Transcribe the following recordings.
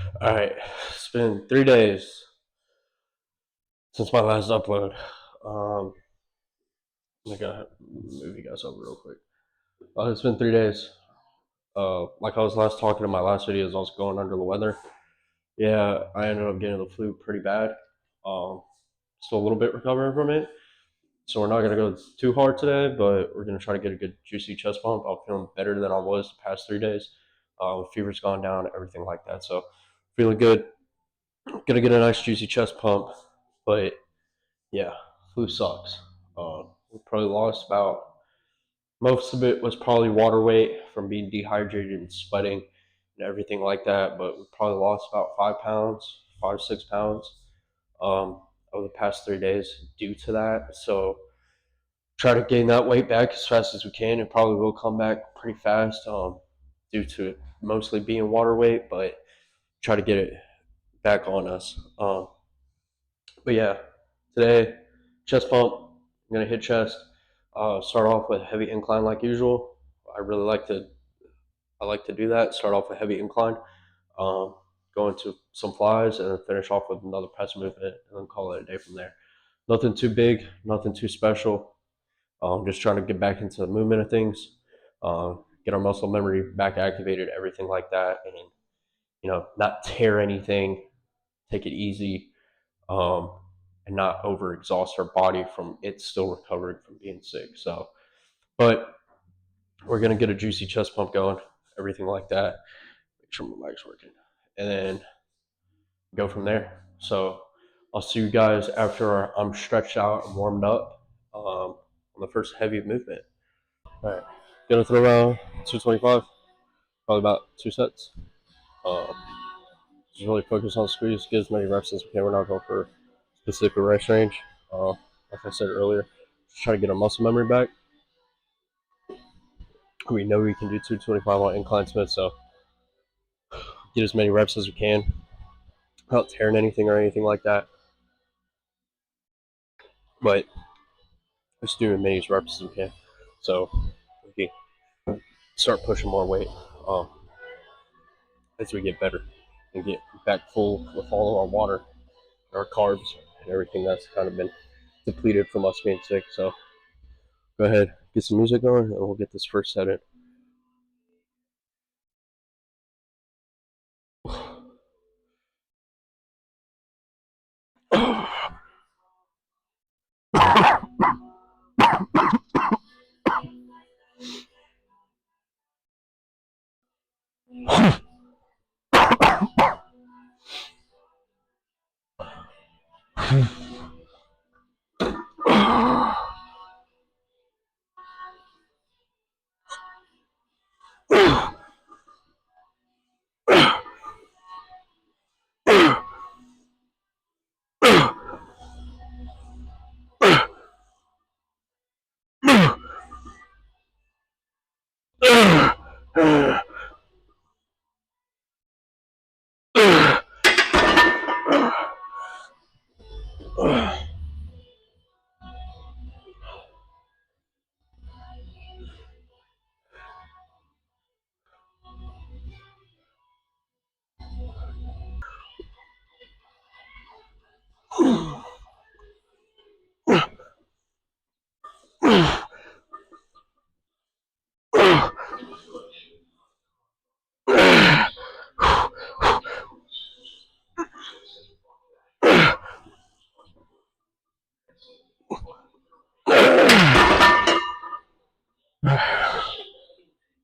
All right, it's been 3 days since my last upload. I'm gonna move you guys over real quick. It's been 3 days. Like I was last talking in my last videos, I was going under the weather. Yeah, I ended up getting the flu pretty bad. Um, Still a little bit recovering from it. So we're not gonna go too hard today, but we're gonna try to get a good juicy chest pump. I'm feeling better than I was the past 3 days. Fever's gone down, everything like that. So feeling good. Gonna get a nice juicy chest pump, but yeah, flu sucks. We probably lost about most of it was probably water weight from being dehydrated and sweating and everything like that. But we probably lost about 5 pounds, 5 6 pounds over the past 3 days due to that. So try to gain that weight back as fast as we can. It probably will come back pretty fast due to it mostly being water weight, but try to get it back on us. But yeah, today chest pump. I'm gonna hit chest. Start off with heavy incline like usual. I really like to I like to do that. Start off with heavy incline, um, go into some flies, and then finish off with another press movement, and then call it a day from there. Nothing too big, nothing too special. Just trying to get back into the movement of things, get our muscle memory back activated, everything like that, and not tear anything. Take it easy. Um, and not overexhaust our body from it still recovering from being sick. So, but we're gonna get a juicy chest pump going, everything like that. Make sure my mic's working, and then go from there. So I'll see you guys after I'm stretched out and warmed up on the first heavy movement. All right, gonna throw around 225, probably about 2 sets. Um, just really focus on squeeze, get as many reps as we can. We're not going for specific rest range. Like I said earlier, just try to get our muscle memory back. We know we can do 225 on incline Smith, so get as many reps as we can without tearing anything or anything like that. But just do as many reps as we can, so we can start pushing more weight um, as we get better and get back full with all of our water, our carbs, and everything that's kind of been depleted from us being sick. So go ahead, get some music going, and we'll get this first set in.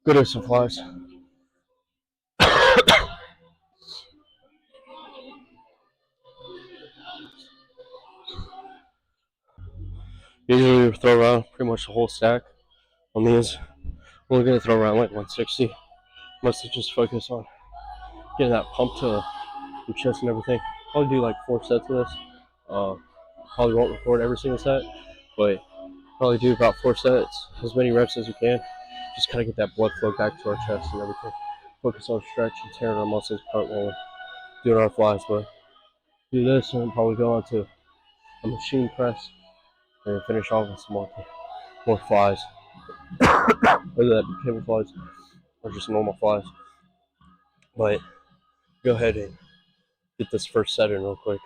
Good as some flies. Usually we throw around pretty much the whole stack on these. We're gonna throw around like 160. Mostly just focus on getting that pump to your chest and everything. Probably do like 4 sets of this. Probably won't record every single set, but probably do about 4 sets, as many reps as we can. Just kind of get that blood flow back to our chest and everything. Focus on stretch and tearing our muscles apart while we're doing our flies. But do this and probably go on to a machine press and finish off with some more flies. Whether that be cable flies or just normal flies. But go ahead and get this first set in real quick.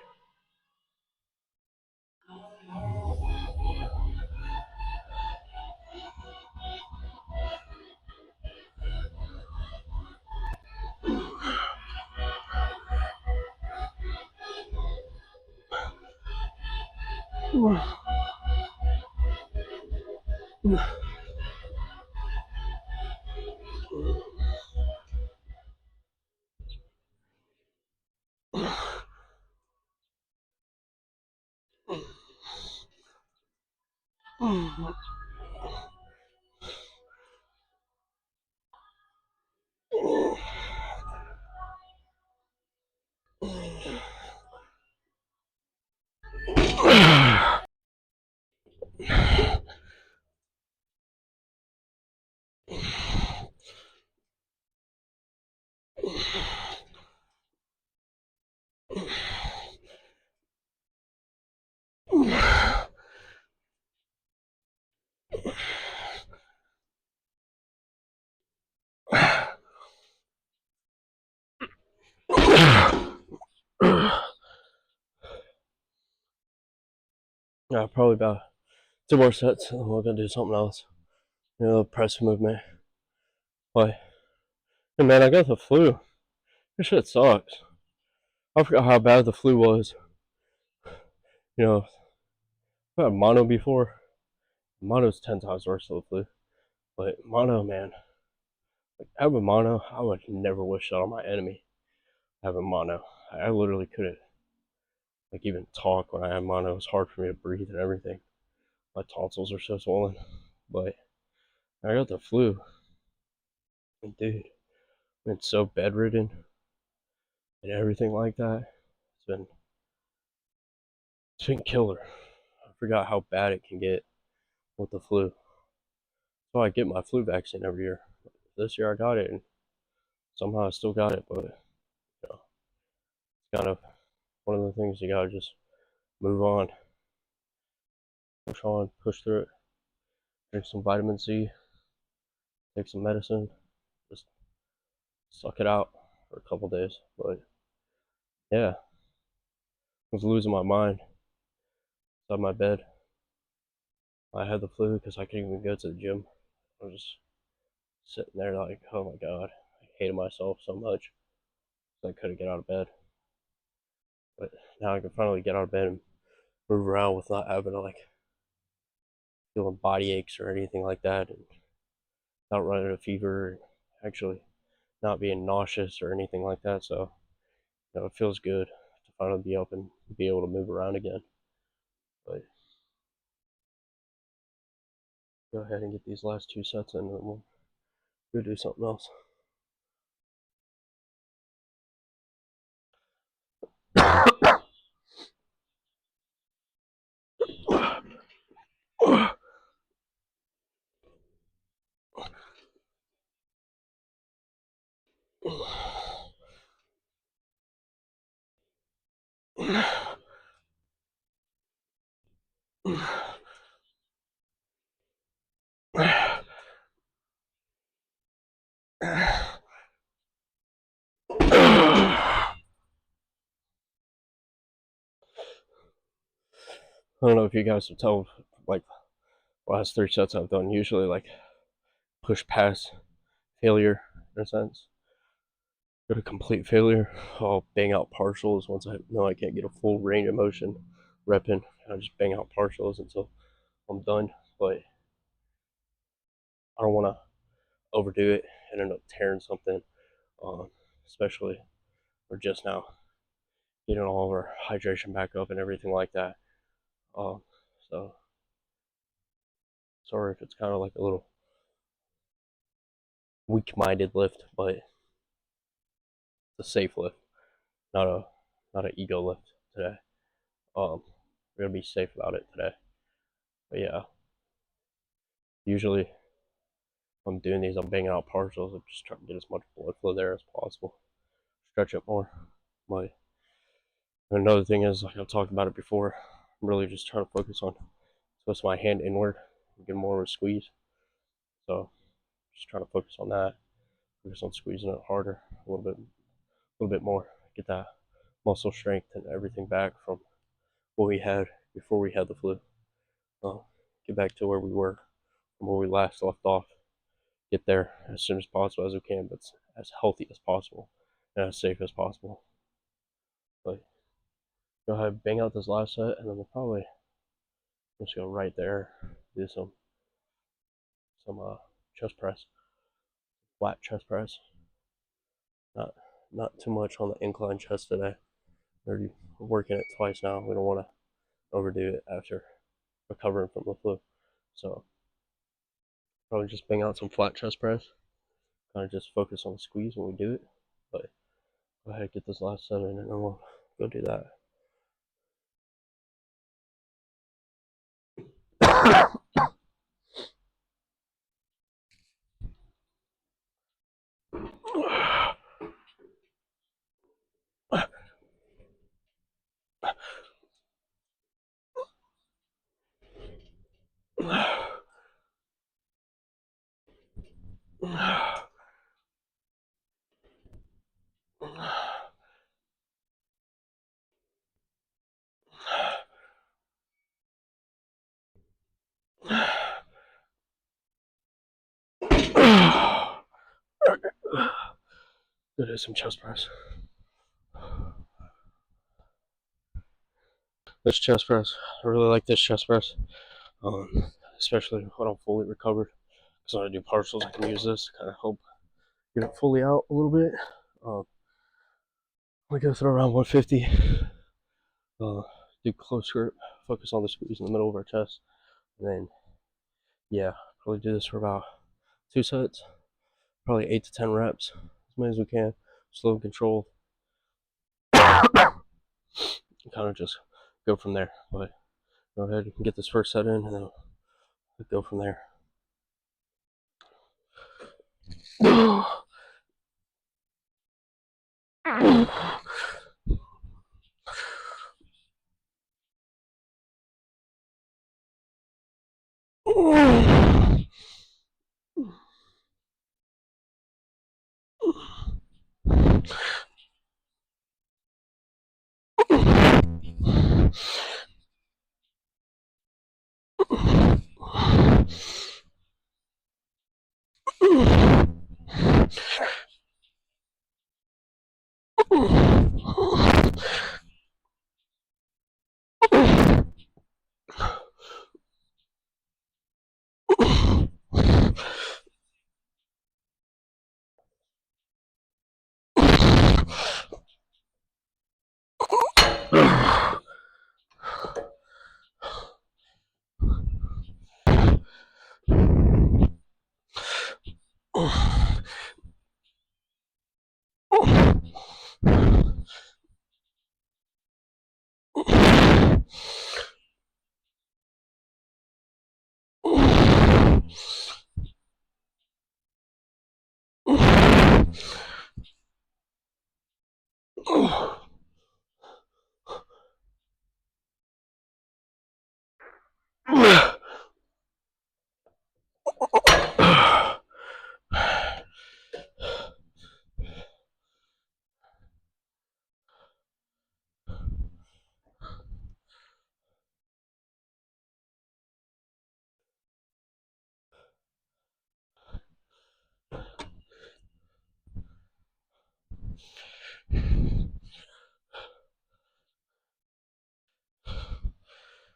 Yeah, probably about 2 more sets, and then we're gonna do something else. Press movement. Why? Hey man, I got the flu. This shit sucks. I forgot how bad the flu was. You know, I've had mono before. Mono's 10 times worse than the flu. But mono, man, like having mono, I would never wish that on my enemy. Having mono, I literally couldn't like even talk when I had mono. It was hard for me to breathe and everything. My tonsils are so swollen. But I got the flu, and dude, I've been so bedridden and everything like that. It's been killer. I forgot how bad it can get with the flu. So I get my flu vaccine every year. This year I got it, and somehow I still got it. But it's kind of one of the things you gotta just move on, push through it. Drink some vitamin C, take some medicine, just suck it out for a couple days. But yeah, I was losing my mind inside my bed. I had the flu because I couldn't even go to the gym. I was just sitting there like, oh my god, I hated myself so much. I couldn't get out of bed. But now I can finally get out of bed and move around without having to like feeling body aches or anything like that, and not running a fever, and actually not being nauseous or anything like that. So it feels good to finally be up and be able to move around again. But go ahead and get these last 2 sets in, and then we'll go do something else. I don't know if you guys can tell, like, last 3 sets I've done usually, like, push past failure in a sense. Go to complete failure. I'll bang out partials once I know I can't get a full range of motion repping. I just bang out partials until I'm done. But I don't want to overdo it and end up tearing something, especially we're just now getting all of our hydration back up and everything like that. So sorry if it's kind of like a little weak-minded lift, but it's a safe lift, not an ego lift today. We're gonna be safe about it today. But yeah, usually when I'm doing these, I'm banging out partials. I'm just trying to get as much blood flow there as possible, stretch it more. But another thing is, like I've talked about it before, I'm really just trying to focus on twist my hand inward and get more of a squeeze. So just trying to focus on that, focus on squeezing it harder, a little bit more, get that muscle strength and everything back from what we had before we had the flu. Get back to where we were from where we last left off. Get there as soon as possible as we can, but as healthy as possible and as safe as possible. But go ahead, bang out this last set, and then we'll probably just go right there, do some chest press, flat chest press. Not too much on the incline chest today. We're working it twice now. We don't want to overdo it after recovering from the flu. So probably just bang out some flat chest press. Kind of just focus on the squeeze when we do it. But go ahead and get this last set in, and then we'll go do that. That is some chest press. This chest press, I really like this chest press, especially when I'm fully recovered. So when I do partials, I can use this, kind of help get it fully out a little bit. We go through around 150. Do close grip, focus on the squeeze in the middle of our chest, and then probably do this for about 2 sets, probably 8 to 10 reps, as many as we can, slow and controlled. Kind of just go from there. But go ahead and get this first set in, and then we'll go from there.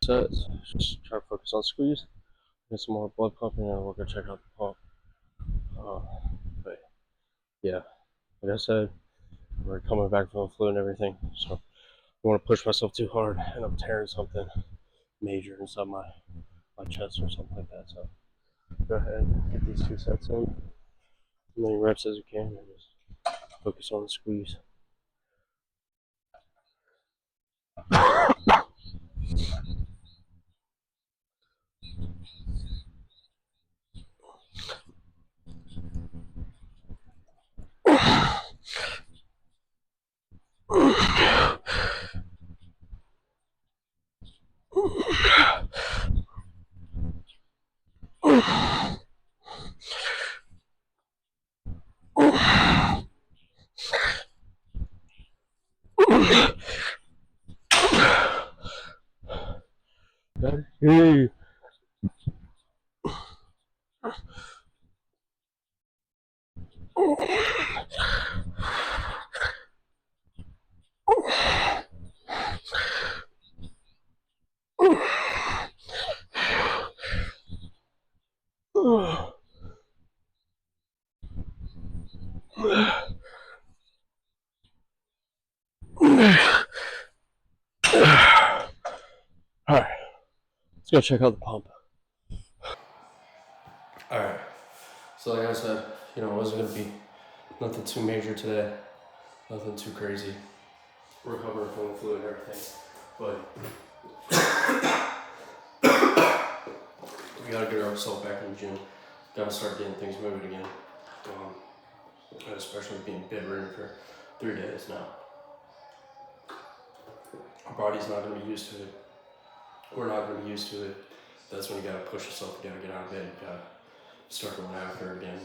Sets, just try to focus on squeeze, get some more blood pumping, and we'll go check out the pump. But yeah, like I said, we're coming back from the flu and everything, so I don't want to push myself too hard and I'm tearing something major inside my chest or something like that. So go ahead and get these 2 sets in, as many reps as you can, and just focus on the squeeze. Hey. Alright, let's go check out the pump. Alright, so like I said, it wasn't gonna be nothing too major today, nothing too crazy. Recovering from the flu and everything, but we gotta get ourselves back in the gym. Gotta start getting things moving again. And especially being bedridden for 3 days now. Our body's not gonna be used to it. We're not gonna be used to it. That's when you gotta push yourself. You gotta get out of bed. You gotta start going after it again.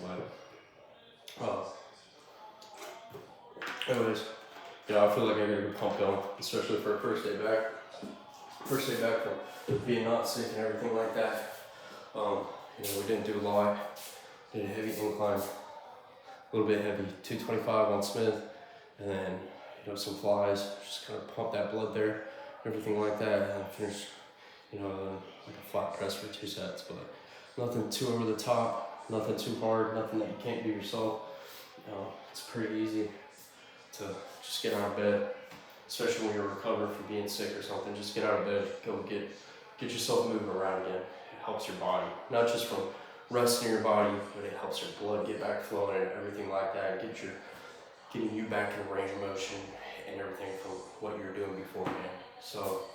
But anyways, I feel like I gotta get pumped going, especially for a first day back. First day back from being not sick and everything like that. We didn't do a lot. Did a heavy incline, a little bit heavy, 225 on Smith, and then some flies. Just kind of pump that blood there, everything like that, and finish like a flat press for 2 sets. But nothing too over the top, nothing too hard, nothing that you can't do yourself. It's pretty easy to just get out of bed, especially when you're recovering from being sick or something. Just get out of bed, go get yourself moving around again. It helps your body, not just from resting your body, but it helps your blood get back flowing and everything like that, and getting you back in range of motion and everything from what you were doing beforehand. So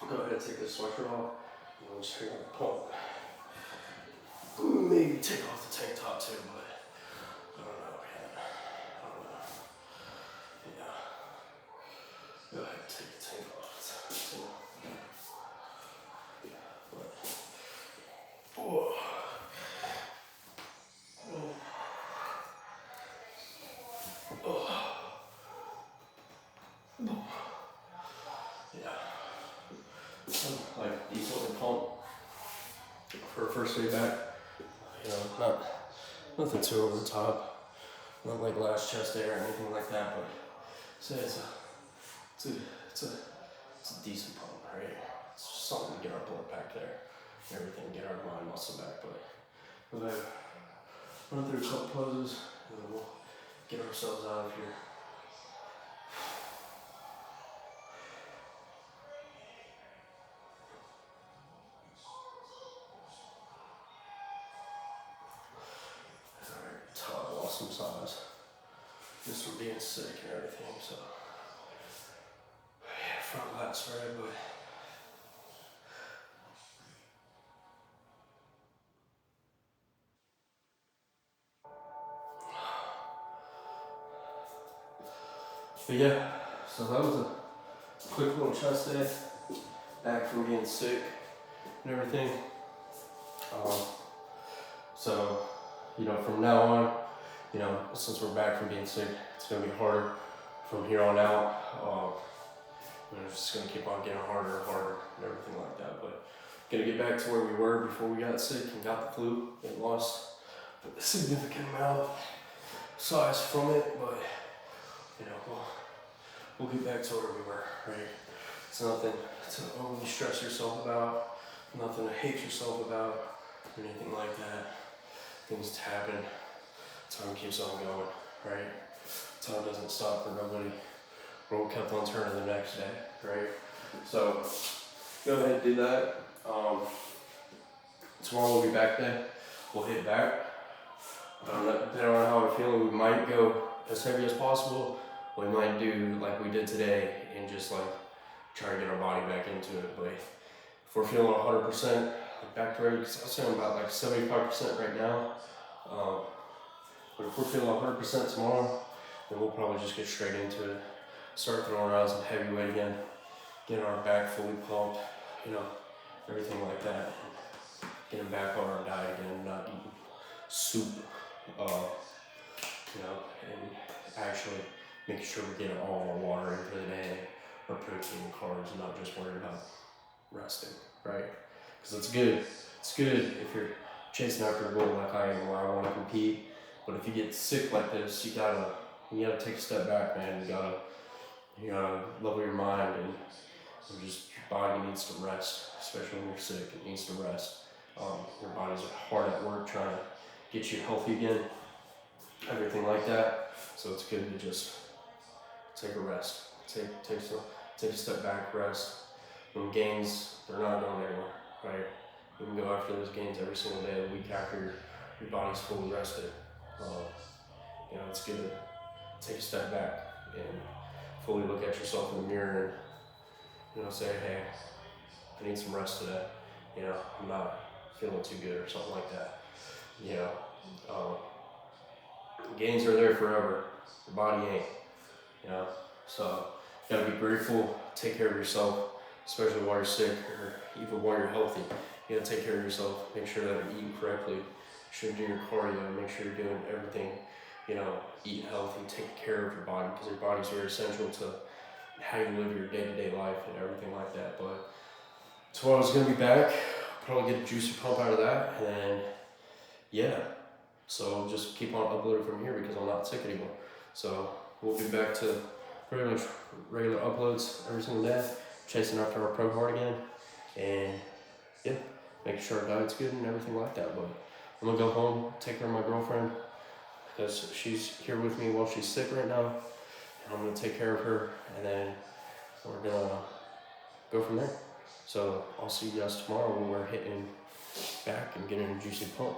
go ahead and take this sweatshirt off, and we'll just figure out the pump. Maybe take off the tank top too, but I don't know yet. I don't know. Yeah. Go ahead and take the tank off. Whoa. Like decent pump for a first day back. Nothing too over the top. Not like last chest day or anything like that, but it's a decent pump, right? It's just something to get our blood back there and everything, get our mind muscle back. But we'll run through a couple poses and then we'll get ourselves out of here. Some size just from being sick and everything, so yeah, front lats right, but yeah, so that was a quick little chest day back from being sick and everything. So from now on, since we're back from being sick, it's gonna be harder from here on out. It's just gonna keep on getting harder and harder and everything like that. But gonna get back to where we were before we got sick and got the flu and lost a significant amount of size from it. But we'll get back to where we were, right? It's nothing to overly stress yourself about, nothing to hate yourself about, or anything like that. Things happen. Time keeps on going, right? Time doesn't stop for nobody. World kept on turning the next day, right? So go ahead and do that. Tomorrow we'll be back then. We'll hit back. Depending on how we're feeling, we might go as heavy as possible. We might do like we did today and just like try to get our body back into it. But if we're feeling 100%, back to ready, because I'd say I'm about like 75% right now. But if we're feeling 100% tomorrow, then we'll probably just get straight into it. Start throwing around some heavy weight again, getting our back fully pumped, everything like that. Getting back on our diet again, not eating soup, and actually making sure we're getting all of our water in for the day carbs and not just worrying about resting, right? Because it's good. It's good if you're chasing after a goal like I am, where I want to compete. But if you get sick like this, you gotta take a step back, man. You gotta level your mind, and just your body needs to rest, especially when you're sick. It needs to rest. Your body's hard at work trying to get you healthy again, everything like that. So it's good to just take a rest. Take a step back, rest. When gains, they're not going anywhere, right? You can go after those gains every single day, the week after your body's fully rested. It's good to take a step back and fully look at yourself in the mirror and, say, hey, I need some rest today. I'm not feeling too good or something like that. Gains are there forever. Your body ain't, So you gotta be grateful, take care of yourself, especially while you're sick or even while you're healthy. You gotta take care of yourself, make sure that you're eating correctly, make sure you're doing your cardio, make sure you're doing everything, eat healthy, take care of your body, because your body's very essential to how you live your day-to-day life and everything like that. But tomorrow's gonna be back, probably get a juicy pump out of that, and then, so just keep on uploading from here because I'm not sick anymore. So we'll be back to pretty much regular uploads every single day, chasing after our pro hard again, and making sure our diet's good and everything like that. But I'm gonna go home, take care of my girlfriend, because she's here with me while she's sick right now, and I'm gonna take care of her, and then we're gonna go from there. So I'll see you guys tomorrow when we're hitting back and getting a juicy pump.